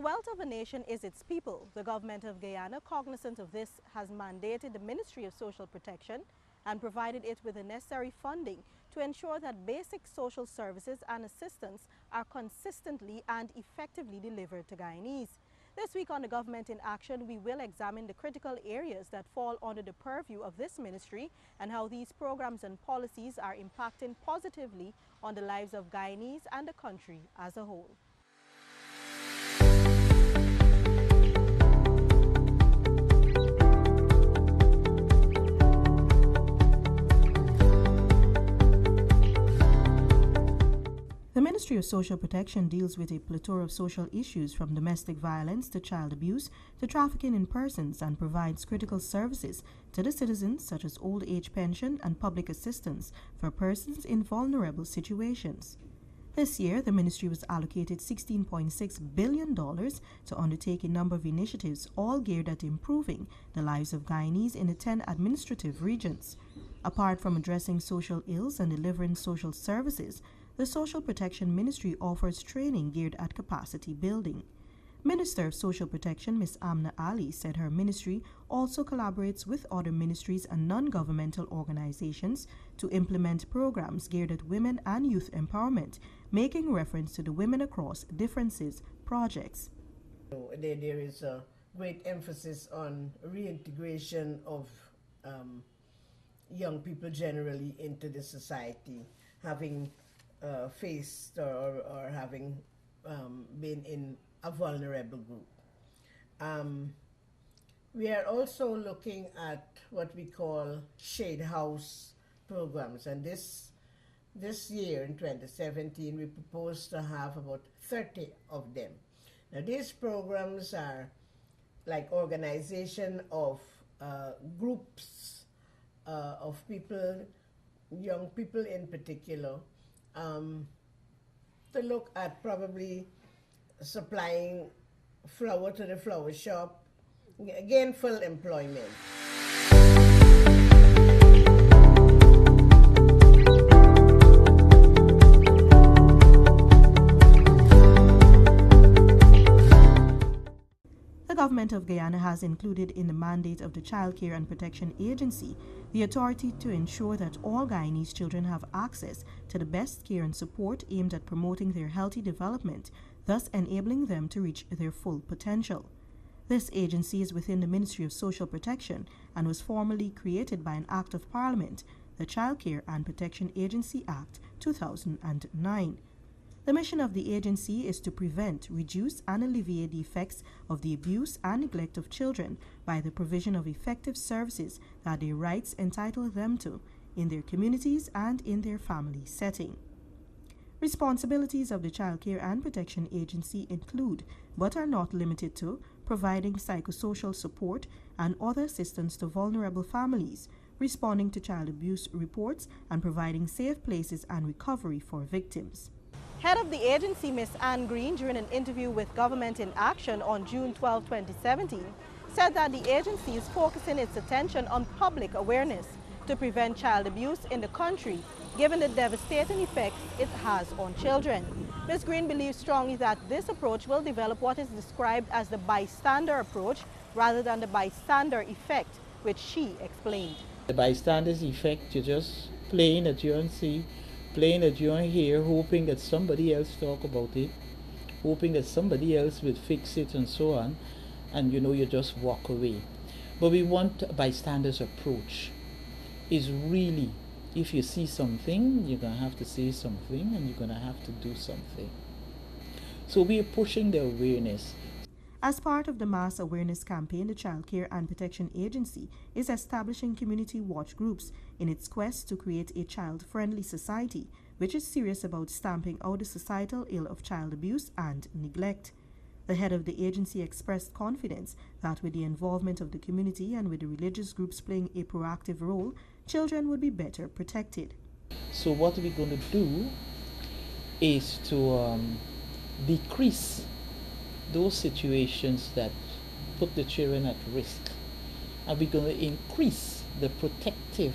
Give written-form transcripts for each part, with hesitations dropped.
The wealth of a nation is its people. The government of Guyana, cognizant of this, has mandated the Ministry of Social Protection and provided it with the necessary funding to ensure that basic social services and assistance are consistently and effectively delivered to Guyanese. This week on the Government in Action, we will examine the critical areas that fall under the purview of this ministry and how these programs and policies are impacting positively on the lives of Guyanese and the country as a whole. The Ministry of Social Protection deals with a plethora of social issues from domestic violence to child abuse to trafficking in persons and provides critical services to the citizens such as old age pension and public assistance for persons in vulnerable situations. This year, the ministry was allocated $16.6 billion to undertake a number of initiatives, all geared at improving the lives of Guyanese in the 10 administrative regions. Apart from addressing social ills and delivering social services, the Social Protection Ministry offers training geared at capacity building. Minister of Social Protection Ms. Amna Ali said her ministry also collaborates with other ministries and non-governmental organizations to implement programs geared at women and youth empowerment, making reference to the Women Across Differences projects. There is a great emphasis on reintegration of young people generally into the society, having faced or having been in a vulnerable group. We are also looking at what we call shade house programs, and this year in 2017 we propose to have about 30 of them. Now these programs are like organization of groups of people, young people in particular, to look at probably supplying flour to the flower shop, gainful employment. The government of Guyana has included in the mandate of the Child Care and Protection Agency the authority to ensure that all Guyanese children have access to the best care and support aimed at promoting their healthy development, thus enabling them to reach their full potential. This agency is within the Ministry of Social Protection and was formally created by an Act of Parliament, the Child Care and Protection Agency Act 2009. The mission of the agency is to prevent, reduce, and alleviate the effects of the abuse and neglect of children by the provision of effective services that their rights entitle them to in their communities and in their family setting. Responsibilities of the Child Care and Protection Agency include, but are not limited to, providing psychosocial support and other assistance to vulnerable families, responding to child abuse reports, and providing safe places and recovery for victims. Head of the agency, Ms. Anne Green, during an interview with Government in Action on June 12, 2017, said that the agency is focusing its attention on public awareness to prevent child abuse in the country, given the devastating effects it has on children. Ms. Green believes strongly that this approach will develop what is described as the bystander approach rather than the bystander effect, which she explained. The bystander's effect, you're just playing at you and see, playing at you and hear, hoping that somebody else talk about it, hoping that somebody else will fix it and so on, and you just walk away. But we want a bystander's approach. Is really, if you see something, you're going to have to say something and you're going to have to do something. So we are pushing the awareness. As part of the mass awareness campaign, the Child Care and Protection Agency is establishing community watch groups in its quest to create a child-friendly society, which is serious about stamping out the societal ill of child abuse and neglect. The head of the agency expressed confidence that with the involvement of the community and with the religious groups playing a proactive role, children would be better protected. So what we're going to do is to decrease those situations that put the children at risk, and we're going to increase the protective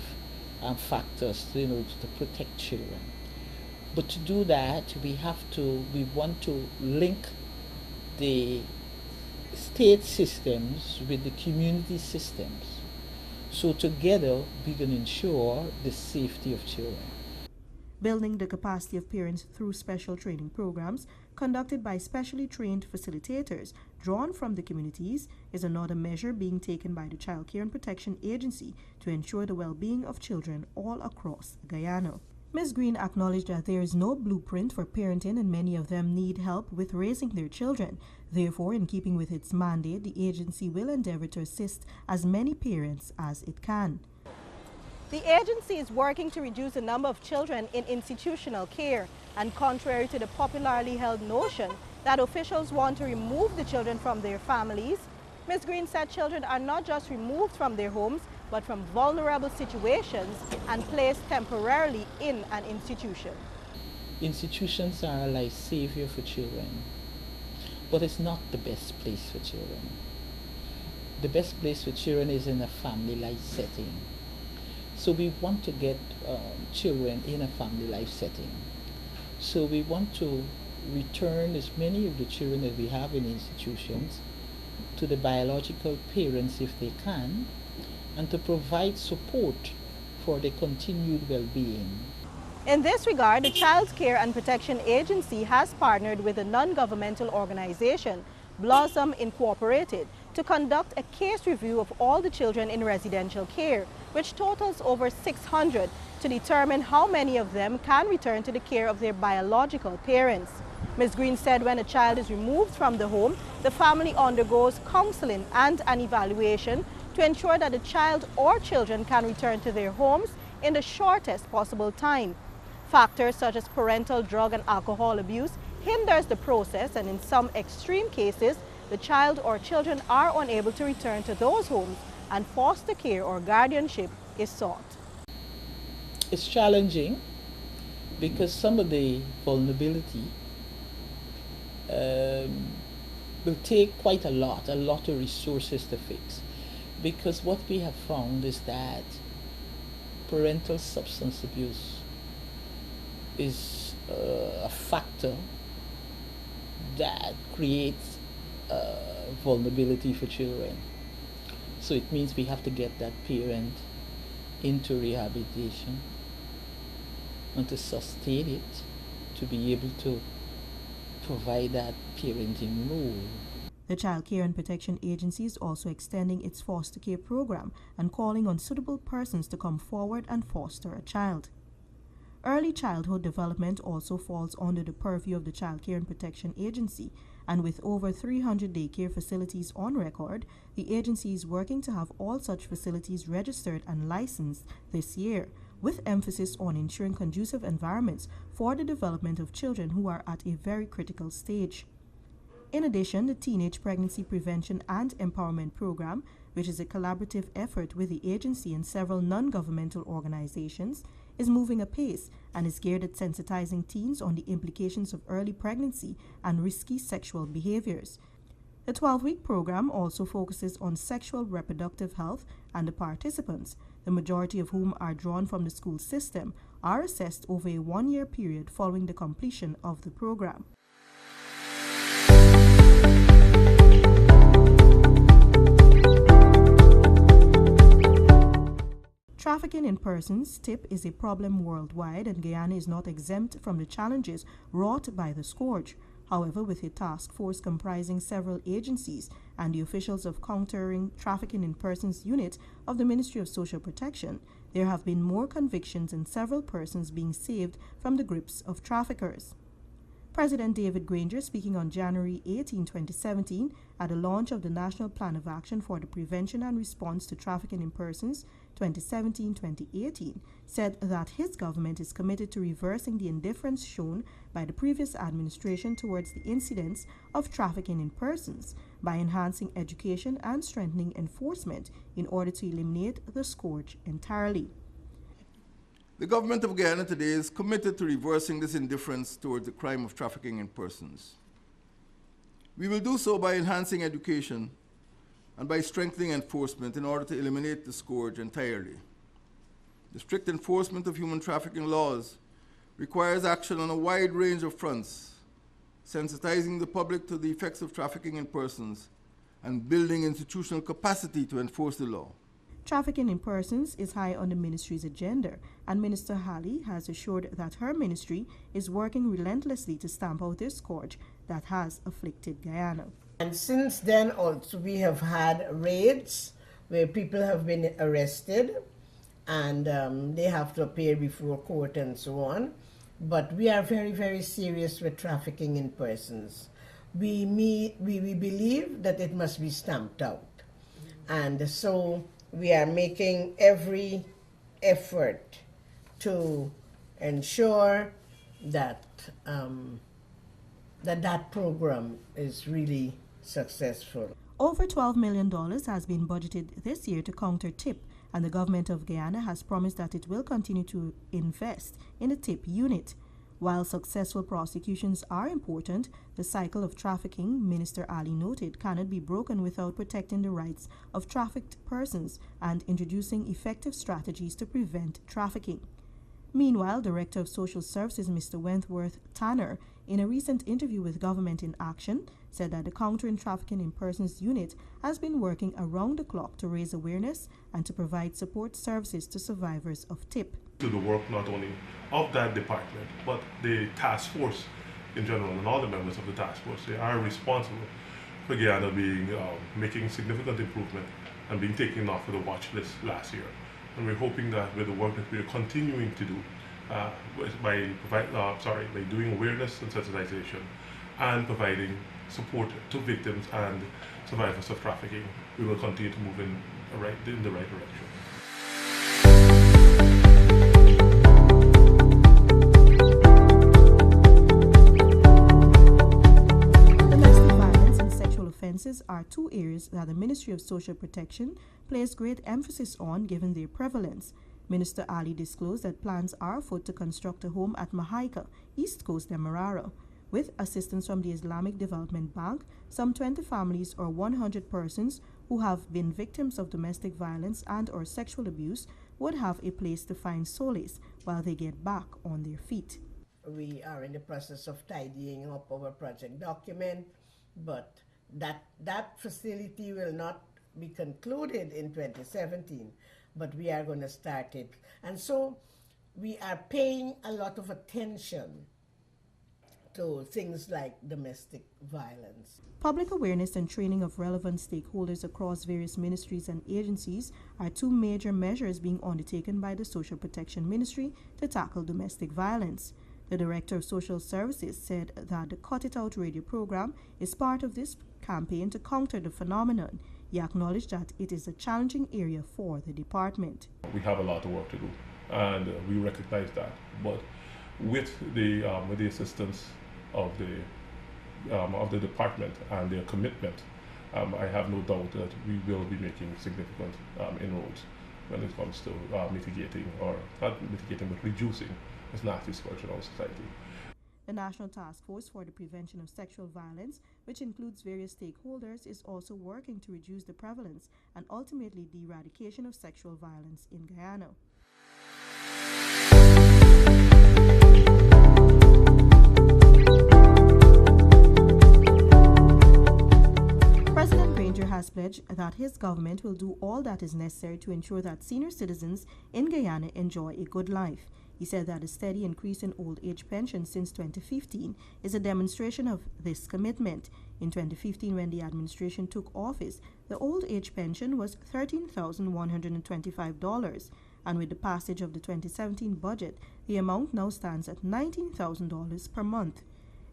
factors to protect children. But to do that, we want to link the state systems with the community systems. So together we can ensure the safety of children. Building the capacity of parents through special training programs conducted by specially trained facilitators drawn from the communities is another measure being taken by the Child Care and Protection Agency to ensure the well-being of children all across Guyana. Ms. Green acknowledged that there is no blueprint for parenting and many of them need help with raising their children. Therefore, in keeping with its mandate, the agency will endeavor to assist as many parents as it can. The agency is working to reduce the number of children in institutional care, and contrary to the popularly held notion that officials want to remove the children from their families, Ms. Green said children are not just removed from their homes, but from vulnerable situations and placed temporarily in an institution. Institutions are like savior for children, but it's not the best place for children. The best place for children is in a family life setting. So we want to get children in a family life setting. So we want to return as many of the children that we have in institutions to the biological parents if they can, and to provide support for their continued well-being. In this regard, the Child Care and Protection Agency has partnered with a non-governmental organization, Blossom Incorporated, to conduct a case review of all the children in residential care, which totals over 600, to determine how many of them can return to the care of their biological parents. Ms. Green said when a child is removed from the home, the family undergoes counseling and an evaluation to ensure that the child or children can return to their homes in the shortest possible time. Factors such as parental drug and alcohol abuse hinders the process, and in some extreme cases, the child or children are unable to return to those homes and foster care or guardianship is sought. It's challenging because some of the vulnerability will take quite a lot of resources to fix. Because what we have found is that parental substance abuse is a factor that creates vulnerability for children. So it means we have to get that parent into rehabilitation and to sustain it, to be able to provide that parenting role. The Child Care and Protection Agency is also extending its foster care program and calling on suitable persons to come forward and foster a child. Early childhood development also falls under the purview of the Child Care and Protection Agency, and with over 300 daycare facilities on record, the agency is working to have all such facilities registered and licensed this year, with emphasis on ensuring conducive environments for the development of children who are at a very critical stage. In addition, the Teenage Pregnancy Prevention and Empowerment Program, which is a collaborative effort with the agency and several non-governmental organizations, is moving apace and is geared at sensitizing teens on the implications of early pregnancy and risky sexual behaviors. The 12-week program also focuses on sexual reproductive health, and the participants, the majority of whom are drawn from the school system, are assessed over a one-year period following the completion of the program. Trafficking in persons, TIP, is a problem worldwide, and Guyana is not exempt from the challenges wrought by the scourge. However, with a task force comprising several agencies and the officials of Countering Trafficking in Persons Unit of the Ministry of Social Protection, there have been more convictions and several persons being saved from the grips of traffickers. President David Granger, speaking on January 18, 2017, at the launch of the National Plan of Action for the Prevention and Response to Trafficking in Persons 2017-2018, said that his government is committed to reversing the indifference shown by the previous administration towards the incidents of trafficking in persons by enhancing education and strengthening enforcement in order to eliminate the scourge entirely. The government of Guyana today is committed to reversing this indifference towards the crime of trafficking in persons. We will do so by enhancing education and by strengthening enforcement in order to eliminate the scourge entirely. The strict enforcement of human trafficking laws requires action on a wide range of fronts, sensitizing the public to the effects of trafficking in persons, and building institutional capacity to enforce the law. Trafficking in persons is high on the ministry's agenda, and Minister Halley has assured that her ministry is working relentlessly to stamp out this scourge that has afflicted Guyana. And since then also we have had raids where people have been arrested and they have to appear before court and so on. But we are very, very serious with trafficking in persons. We believe that it must be stamped out. And so we are making every effort to ensure that that program is really successful. Over $12 million has been budgeted this year to counter TIP, and the government of Guyana has promised that it will continue to invest in the TIP unit. While successful prosecutions are important, the cycle of trafficking, Minister Ali noted, cannot be broken without protecting the rights of trafficked persons and introducing effective strategies to prevent trafficking. Meanwhile, Director of Social Services Mr. Wentworth Tanner, in a recent interview with Government in Action, said that the Countering Trafficking in Persons unit has been working around the clock to raise awareness and to provide support services to survivors of TIP. To the work not only of that department, but the task force in general and all the members of the task force. They are responsible for Guyana being making significant improvement and being taken off of the watch list last year. And we're hoping that with the work that we're continuing to do by doing awareness and sensitization and providing support to victims and survivors of trafficking, we will continue to move in the right direction. Are two areas that the Ministry of Social Protection places great emphasis on given their prevalence. Minister Ali disclosed that plans are afoot to construct a home at Mahaika, East Coast Demerara. With assistance from the Islamic Development Bank, some 20 families or 100 persons who have been victims of domestic violence and or sexual abuse would have a place to find solace while they get back on their feet. We are in the process of tidying up our project document, but that facility will not be concluded in 2017, but we are going to start it. And so we are paying a lot of attention to things like domestic violence. Public awareness and training of relevant stakeholders across various ministries and agencies are two major measures being undertaken by the Social Protection Ministry to tackle domestic violence. The Director of Social Services said that the Cut It Out radio program is part of this campaign to counter the phenomenon. He acknowledged that it is a challenging area for the department. We have a lot of work to do, and we recognize that. But with the assistance of the department and their commitment, I have no doubt that we will be making significant inroads when it comes to mitigating, or not mitigating, but reducing this nasty scourge in our society. The National Task Force for the Prevention of Sexual Violence, which includes various stakeholders, is also working to reduce the prevalence and ultimately the eradication of sexual violence in Guyana. President Granger has pledged that his government will do all that is necessary to ensure that senior citizens in Guyana enjoy a good life. He said that a steady increase in old age pensions since 2015 is a demonstration of this commitment. In 2015, when the administration took office, the old age pension was $13,125, and with the passage of the 2017 budget, the amount now stands at $19,000 per month.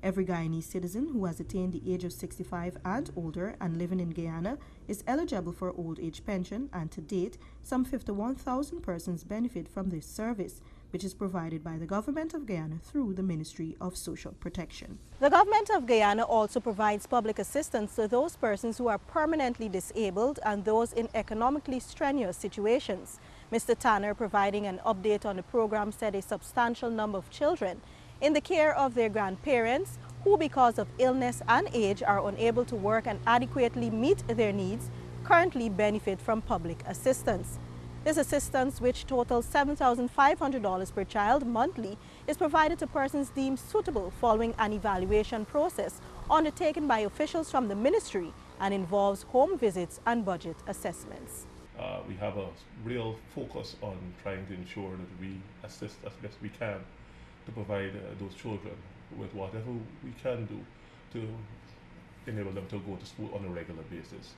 Every Guyanese citizen who has attained the age of 65 and older and living in Guyana is eligible for old age pension, and to date, some 51,000 persons benefit from this service, which is provided by the Government of Guyana through the Ministry of Social Protection. The Government of Guyana also provides public assistance to those persons who are permanently disabled and those in economically strenuous situations. Mr. Tanner, providing an update on the program, said a substantial number of children in the care of their grandparents who, because of illness and age, are unable to work and adequately meet their needs, currently benefit from public assistance. This assistance, which totals $7,500 per child monthly, is provided to persons deemed suitable following an evaluation process undertaken by officials from the ministry and involves home visits and budget assessments. We have a real focus on trying to ensure that we assist as best we can to provide those children with whatever we can do to enable them to go to school on a regular basis.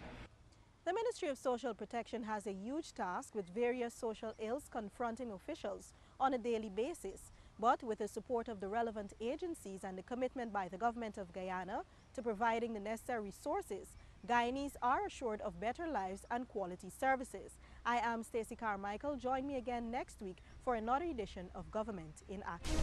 The Ministry of Social Protection has a huge task with various social ills confronting officials on a daily basis. But with the support of the relevant agencies and the commitment by the government of Guyana to providing the necessary resources, Guyanese are assured of better lives and quality services. I am Stacey Carmichael. Join me again next week for another edition of Government in Action.